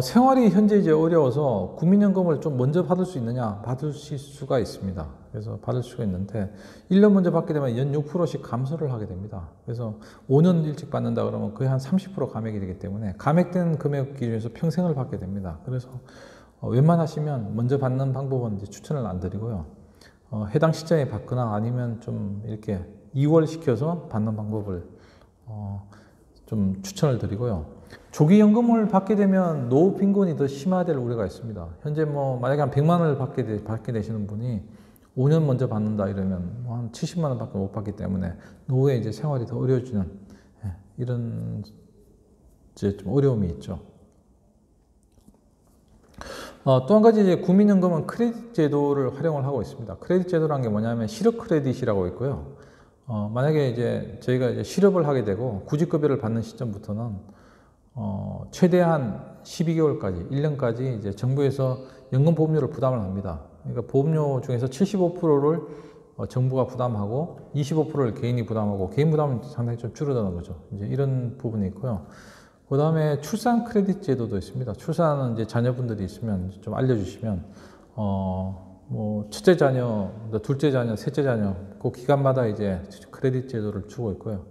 생활이 현재 이제 어려워서 국민연금을 좀 먼저 받을 수 있느냐, 받으실 수가 있습니다. 그래서 받을 수가 있는데, 1년 먼저 받게 되면 연 6%씩 감소를 하게 됩니다. 그래서 5년 일찍 받는다 그러면 거의 한 30% 감액이 되기 때문에, 감액된 금액 기준에서 평생을 받게 됩니다. 그래서 웬만하시면 먼저 받는 방법은 이제 추천을 안 드리고요. 해당 시점에 받거나 아니면 좀 이렇게 2월 시켜서 받는 방법을 좀 추천을 드리고요. 조기연금을 받게 되면 노후 빈곤이 더 심화될 우려가 있습니다. 현재 뭐 만약에 한 100만 원을 받게 되시는 분이 5년 먼저 받는다 이러면 뭐 한 70만 원밖에 못 받기 때문에 노후에 이제 생활이 더 어려워지는 이런 이제 좀 어려움이 있죠. 또 한 가지 이제 국민연금은 크레딧 제도를 활용을 하고 있습니다. 크레딧 제도라는 게 뭐냐면 실업 크레딧이라고 있고요. 만약에 이제 저희가 이제 실업을 하게 되고 구직급여를 받는 시점부터는 최대한 12개월까지, 1년까지 이제 정부에서 연금보험료를 부담을 합니다. 그러니까 보험료 중에서 75%를 정부가 부담하고 25%를 개인이 부담하고, 개인 부담은 상당히 좀 줄어드는 거죠. 이제 이런 부분이 있고요. 그 다음에 출산 크레딧 제도도 있습니다. 출산은 이제 자녀분들이 있으면 좀 알려주시면, 뭐, 첫째 자녀, 둘째 자녀, 셋째 자녀, 그 기간마다 이제 크레딧 제도를 주고 있고요.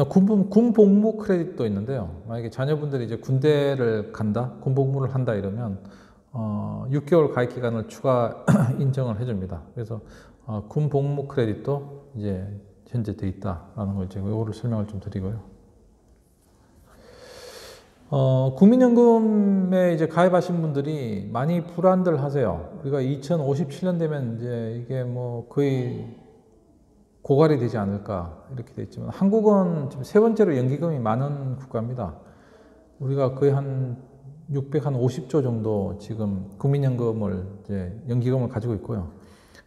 군 복무 크레딧도 있는데요. 만약에 자녀분들이 이제 군대를 간다, 군 복무를 한다 이러면, 6개월 가입 기간을 추가 인정을 해줍니다. 그래서, 군 복무 크레딧도 이제 현재 돼 있다라는 걸 이제 이거를 설명을 좀 드리고요. 국민연금에 이제 가입하신 분들이 많이 불안들 하세요. 우리가 2057년 되면 이제 이게 뭐 거의 고갈이 되지 않을까 이렇게 돼 있지만, 한국은 지금 세 번째로 연기금이 많은 국가입니다. 우리가 거의 한 650조 정도 지금 국민연금을 이제 연기금을 가지고 있고요.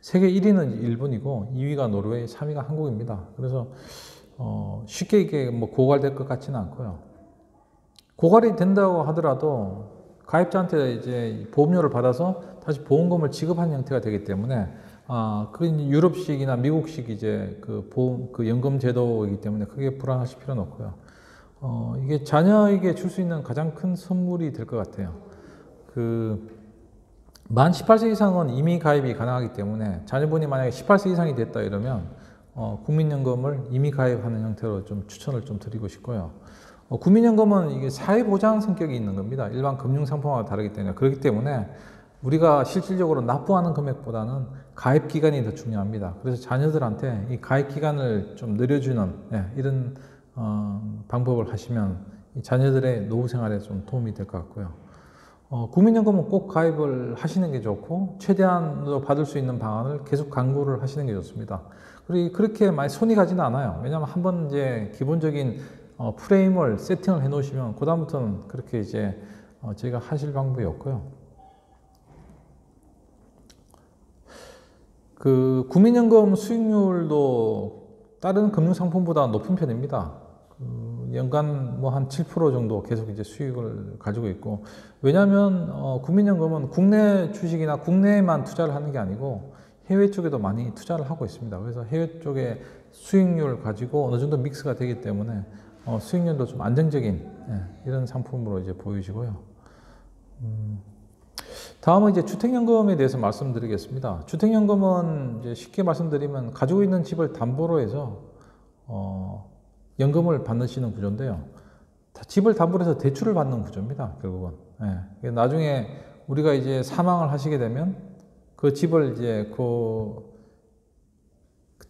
세계 1위는 일본이고 2위가 노르웨이, 3위가 한국입니다. 그래서 쉽게 이게 뭐 고갈될 것 같지는 않고요. 고갈이 된다고 하더라도 가입자한테 이제 보험료를 받아서 다시 보험금을 지급하는 형태가 되기 때문에, 그건 유럽식이나 미국식 이제 그 연금 제도이기 때문에 크게 불안하실 필요는 없고요. 이게 자녀에게 줄 수 있는 가장 큰 선물이 될 것 같아요. 만 18세 이상은 이미 가입이 가능하기 때문에, 자녀분이 만약에 18세 이상이 됐다 이러면, 국민연금을 이미 가입하는 형태로 좀 추천을 좀 드리고 싶고요. 국민연금은 이게 사회보장 성격이 있는 겁니다. 일반 금융상품과 다르기 때문에. 그렇기 때문에 우리가 실질적으로 납부하는 금액보다는 가입 기간이 더 중요합니다. 그래서 자녀들한테 이 가입 기간을 좀 늘려주는 이런 방법을 하시면 이 자녀들의 노후 생활에 좀 도움이 될 것 같고요. 국민연금은 꼭 가입을 하시는 게 좋고, 최대한으로 받을 수 있는 방안을 계속 강구를 하시는 게 좋습니다. 그리고 그렇게 많이 손이 가지는 않아요. 왜냐하면 한번 이제 기본적인 프레임을 세팅을 해 놓으시면 그다음부터는 그렇게 이제 저희가 하실 방법이 없고요. 국민연금 수익률도 다른 금융상품보다 높은 편입니다. 연간 뭐 한 7% 정도 계속 이제 수익을 가지고 있고, 왜냐하면 국민연금은 국내 주식이나 국내에만 투자를 하는 게 아니고 해외 쪽에도 많이 투자를 하고 있습니다. 그래서 해외 쪽에 수익률을 가지고 어느 정도 믹스가 되기 때문에 수익률도 좀 안정적인 이런 상품으로 이제 보이시고요. 다음은 이제 주택연금에 대해서 말씀드리겠습니다. 주택연금은 이제 쉽게 말씀드리면 가지고 있는 집을 담보로 해서 연금을 받으시는 구조인데요. 집을 담보로 해서 대출을 받는 구조입니다. 결국은. 나중에 우리가 이제 사망을 하시게 되면 그 집을 이제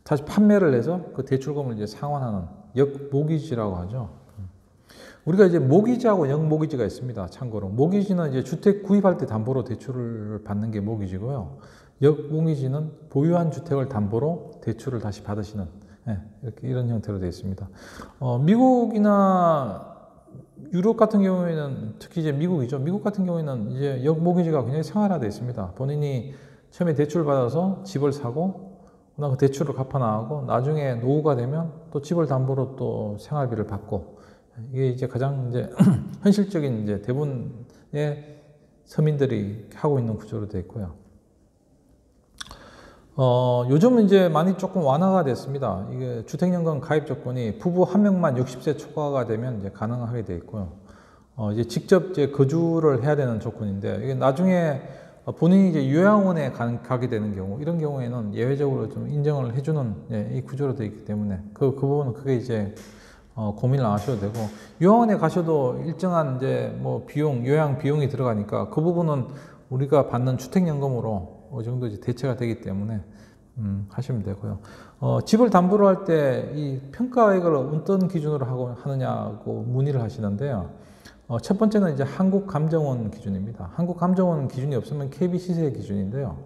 다시 판매를 해서 그 대출금을 이제 상환하는 역모기지라고 하죠. 우리가 이제 모기지하고 역모기지가 있습니다. 참고로 모기지는 이제 주택 구입할 때 담보로 대출을 받는 게 모기지고요. 역모기지는 보유한 주택을 담보로 대출을 다시 받으시는 이렇게 이런 형태로 되어 있습니다. 미국이나 유럽 같은 경우에는, 특히 이제 미국이죠. 미국 같은 경우에는 이제 역모기지가 굉장히 생활화되어 있습니다. 본인이 처음에 대출을 받아서 집을 사고 그 대출을 갚아 나가고 나중에 노후가 되면 또 집을 담보로 또 생활비를 받고, 이게 이제 가장 이제 현실적인 이제 대부분의 서민들이 하고 있는 구조로 되어 있고요. 요즘은 이제 많이 조금 완화가 됐습니다. 이게 주택연금 가입 조건이 부부 한 명만 60세 초과가 되면 이제 가능하게 되어 있고요. 이제 직접 이제 거주를 해야 되는 조건인데, 이게 나중에 본인이 이제 요양원에 가게 되는 경우, 이런 경우에는 예외적으로 좀 인정을 해주는 이 구조로 되어 있기 때문에 그 부분은 크게 이제 고민을 안 하셔도 되고, 요양원에 가셔도 일정한 이제 뭐 비용, 요양 비용이 들어가니까 그 부분은 우리가 받는 주택연금으로 어느 정도 이제 대체가 되기 때문에 하시면 되고요. 집을 담보로 할 때 이 평가액을 어떤 기준으로 하느냐고 문의를 하시는데요. 첫 번째는 이제 한국감정원 기준입니다. 한국감정원 기준이 없으면 KB시세 기준인데요.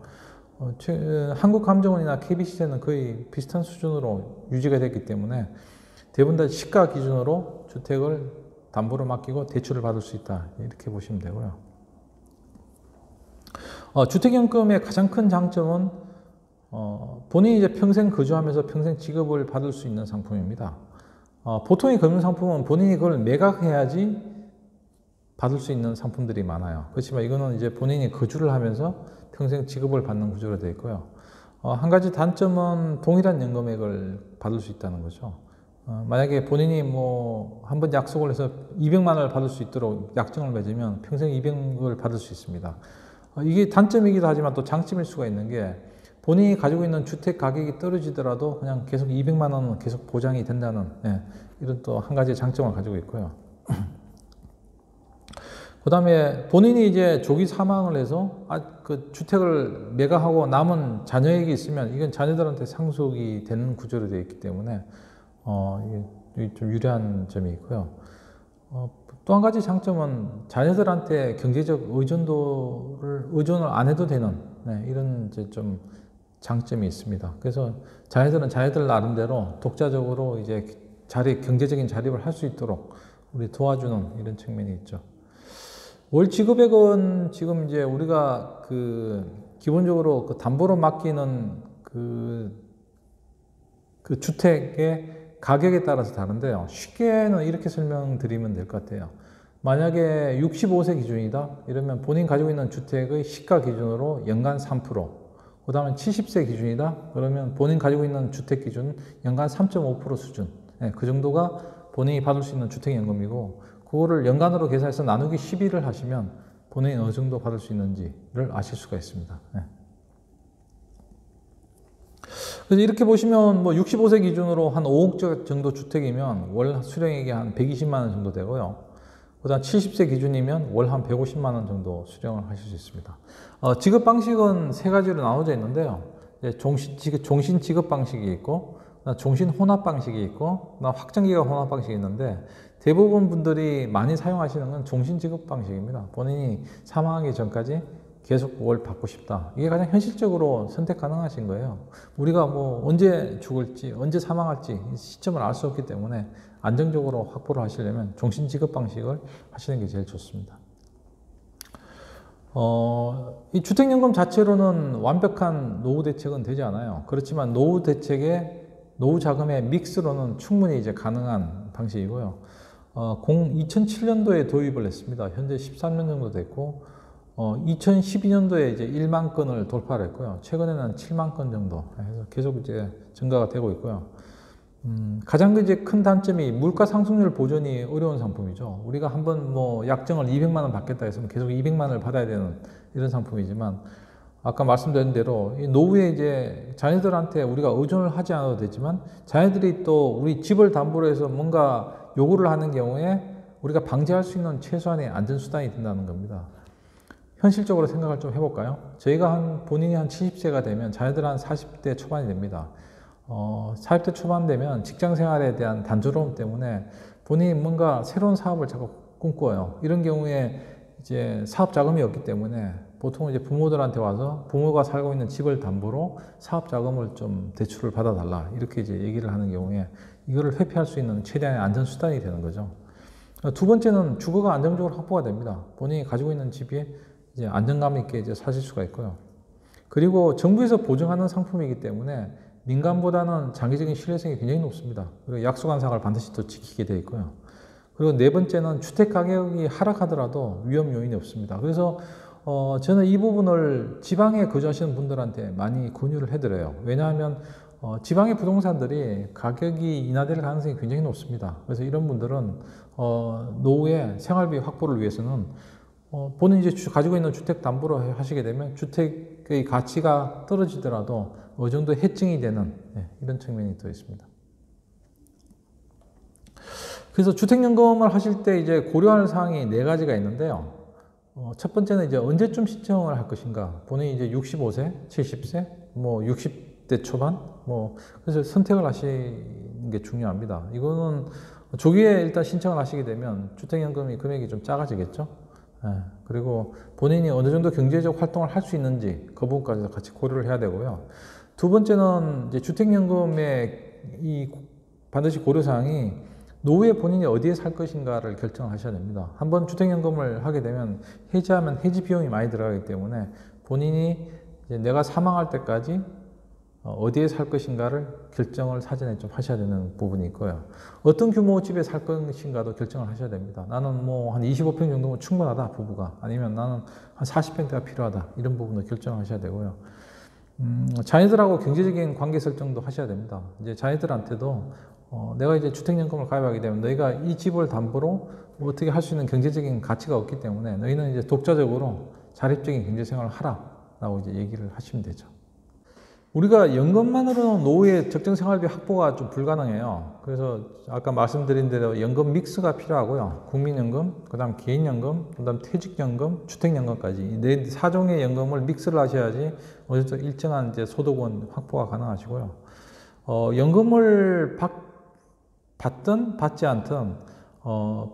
한국감정원이나 KB시세는 거의 비슷한 수준으로 유지가 됐기 때문에 대부분 다 시가 기준으로 주택을 담보로 맡기고 대출을 받을 수 있다, 이렇게 보시면 되고요. 주택연금의 가장 큰 장점은 본인이 이제 평생 거주하면서 평생 지급을 받을 수 있는 상품입니다. 보통의 금융상품은 본인이 그걸 매각해야지 받을 수 있는 상품들이 많아요. 그렇지만 이거는 이제 본인이 거주를 하면서 평생 지급을 받는 구조로 되어 있고요. 한 가지 단점은 동일한 연금액을 받을 수 있다는 거죠. 만약에 본인이 뭐 한번 약속을 해서 200만 원을 받을 수 있도록 약정을 맺으면 평생 200을 받을 수 있습니다. 이게 단점이기도 하지만 또 장점일 수가 있는 게, 본인이 가지고 있는 주택 가격이 떨어지더라도 그냥 계속 200만 원은 계속 보장이 된다는 이런 또 한 가지 장점을 가지고 있고요. 그 다음에 본인이 이제 조기 사망을 해서 그 주택을 매각하고 남은 자녀에게 있으면 이건 자녀들한테 상속이 되는 구조로 되어 있기 때문에 이게 좀 유리한 점이 있고요. 또 한 가지 장점은 자녀들한테 경제적 의존을 안 해도 되는 이런 이제 좀 장점이 있습니다. 그래서 자녀들은 자녀들 나름대로 독자적으로 이제 경제적인 자립을 할 수 있도록 우리 도와주는 이런 측면이 있죠. 월 지급액은 지금 이제 우리가 기본적으로 담보로 맡기는 그 주택의 가격에 따라서 다른데요. 쉽게는 이렇게 설명드리면 될 것 같아요. 만약에 65세 기준이다 이러면 본인 가지고 있는 주택의 시가 기준으로 연간 3%, 그 다음에 70세 기준이다 그러면 본인 가지고 있는 주택 기준 연간 3.5% 수준, 그 정도가 본인이 받을 수 있는 주택연금이고, 그거를 연간으로 계산해서 나누기 12를 하시면 본인이 어느 정도 받을 수 있는지를 아실 수가 있습니다. 그래서 이렇게 보시면 뭐 65세 기준으로 한 5억 정도 주택이면 월 수령액이 한 120만 원 정도 되고요. 그다음 70세 기준이면 월 한 150만 원 정도 수령을 하실 수 있습니다. 지급 방식은 세 가지로 나눠져 있는데요. 종신 지급 방식이 있고, 종신 혼합 방식이 있고, 확정기간 혼합 방식이 있는데, 대부분 분들이 많이 사용하시는 건 종신 지급 방식입니다. 본인이 사망하기 전까지 계속 월 받고 싶다. 이게 가장 현실적으로 선택 가능하신 거예요. 우리가 뭐 언제 죽을지, 언제 사망할지 시점을 알 수 없기 때문에 안정적으로 확보를 하시려면 종신 지급 방식을 하시는 게 제일 좋습니다. 이 주택연금 자체로는 완벽한 노후 대책은 되지 않아요. 그렇지만 노후 자금의 믹스로는 충분히 이제 가능한 방식이고요. 2007년도에 도입을 했습니다. 현재 13년 정도 됐고, 2012년도에 이제 1만 건을 돌파를 했고요. 최근에는 7만 건 정도 해서 계속 이제 증가가 되고 있고요. 가장 이제 큰 단점이 물가 상승률 보존이 어려운 상품이죠. 우리가 한번 뭐 약정을 200만 원 받겠다 했으면 계속 200만 원을 받아야 되는 이런 상품이지만, 아까 말씀드린 대로 이 노후에 이제 자녀들한테 우리가 의존을 하지 않아도 되지만, 자녀들이 또 우리 집을 담보로 해서 뭔가 요구를 하는 경우에 우리가 방지할 수 있는 최소한의 안전수단이 된다는 겁니다. 현실적으로 생각을 좀 해볼까요? 저희가 본인이 한 70세가 되면 자녀들 한 40대 초반이 됩니다. 40대 초반 되면 직장 생활에 대한 단조로움 때문에 본인이 뭔가 새로운 사업을 자꾸 꿈꿔요. 이런 경우에 이제 사업 자금이 없기 때문에 보통 이제 부모들한테 와서 부모가 살고 있는 집을 담보로 사업 자금을 좀 대출을 받아달라, 이렇게 이제 얘기를 하는 경우에 이거를 회피할 수 있는 최대한의 안전 수단이 되는 거죠. 두 번째는 주거가 안정적으로 확보가 됩니다. 본인이 가지고 있는 집이 이제 안정감 있게 이제 사실 수가 있고요. 그리고 정부에서 보증하는 상품이기 때문에 민간보다는 장기적인 신뢰성이 굉장히 높습니다. 그리고 약속한 사항을 반드시 또 지키게 되어 있고요. 그리고 네 번째는 주택 가격이 하락하더라도 위험 요인이 없습니다. 그래서 저는 이 부분을 지방에 거주하시는 분들한테 많이 권유를 해드려요. 왜냐하면 지방의 부동산들이 가격이 인하될 가능성이 굉장히 높습니다. 그래서 이런 분들은 노후에 생활비 확보를 위해서는 본인이 이제 가지고 있는 주택 담보로 하시게 되면 주택의 가치가 떨어지더라도 어느 정도 해증이 되는 이런 측면이 또 있습니다. 그래서 주택연금을 하실 때 이제 고려할 사항이 4가지가 있는데요. 첫 번째는 이제 언제쯤 신청을 할 것인가. 본인이 이제 65세, 70세, 뭐 60대 초반, 그래서 선택을 하시는 게 중요합니다. 이거는 조기에 일단 신청을 하시게 되면 주택연금이 금액이 좀 작아지겠죠. 그리고 본인이 어느 정도 경제적 활동을 할 수 있는지 그 부분까지 같이 고려를 해야 되고요. 두 번째는 이제 주택연금의 반드시 고려사항이 노후에 본인이 어디에 살 것인가를 결정하셔야 됩니다. 한번 주택연금을 하게 되면 해지하면 해지 비용이 많이 들어가기 때문에 본인이 이제 내가 사망할 때까지 어디에 살 것인가를 결정을 사전에 좀 하셔야 되는 부분이 있고요. 어떤 규모 집에 살 것인가도 결정을 하셔야 됩니다. 나는 뭐 한 25평 정도면 충분하다, 부부가. 아니면 나는 한 40평대가 필요하다. 이런 부분도 결정하셔야 되고요. 자녀들하고 경제적인 관계 설정도 하셔야 됩니다. 이제 자녀들한테도 내가 이제 주택연금을 가입하게 되면 너희가 이 집을 담보로 어떻게 할 수 있는 경제적인 가치가 없기 때문에 너희는 이제 독자적으로 자립적인 경제생활을 하라라고 이제 얘기를 하시면 되죠. 우리가 연금만으로는 노후에 적정 생활비 확보가 좀 불가능해요. 그래서 아까 말씀드린 대로 연금 믹스가 필요하고요. 국민연금, 그 다음 개인연금, 그 다음 퇴직연금, 주택연금까지 이 4종의 연금을 믹스를 하셔야지 어느 정도 일정한 이제 소득원 확보가 가능하시고요. 연금을 받든 받지 않든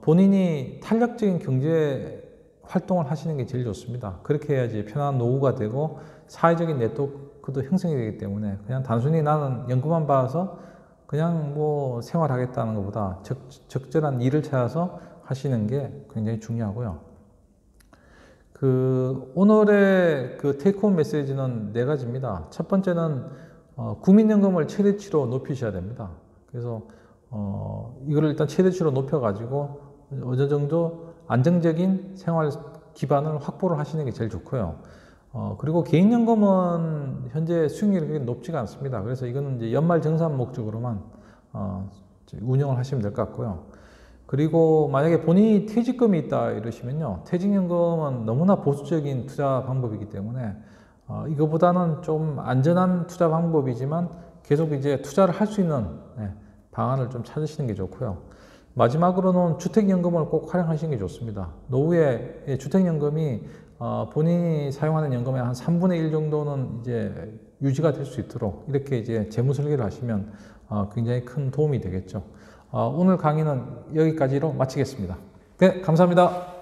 본인이 탄력적인 경제 활동을 하시는 게 제일 좋습니다. 그렇게 해야지 편안한 노후가 되고 사회적인 네트워크도 형성이 되기 때문에 그냥 단순히 나는 연금만 받아서 그냥 뭐 생활하겠다는 것보다 적절한 일을 찾아서 하시는 게 굉장히 중요하고요. 오늘의 테이크홈 메시지는 4가지입니다. 첫 번째는 국민연금을 최대치로 높이셔야 됩니다. 그래서 이거를 일단 최대치로 높여가지고 어느 정도 안정적인 생활 기반을 확보를 하시는 게 제일 좋고요. 그리고 개인연금은 현재 수익률이 그렇게 높지가 않습니다. 그래서 이거는 이제 연말정산 목적으로만 운영을 하시면 될 것 같고요. 그리고 만약에 본인이 퇴직금이 있다 이러시면요. 퇴직연금은 너무나 보수적인 투자 방법이기 때문에 이거보다는 좀 안전한 투자 방법이지만 계속 이제 투자를 할 수 있는 방안을 좀 찾으시는 게 좋고요. 마지막으로는 주택연금을 꼭 활용하시는 게 좋습니다. 노후에 주택연금이 본인이 사용하는 연금의 한 3분의 1 정도는 이제 유지가 될 수 있도록 이렇게 이제 재무 설계를 하시면 굉장히 큰 도움이 되겠죠. 오늘 강의는 여기까지로 마치겠습니다. 네, 감사합니다.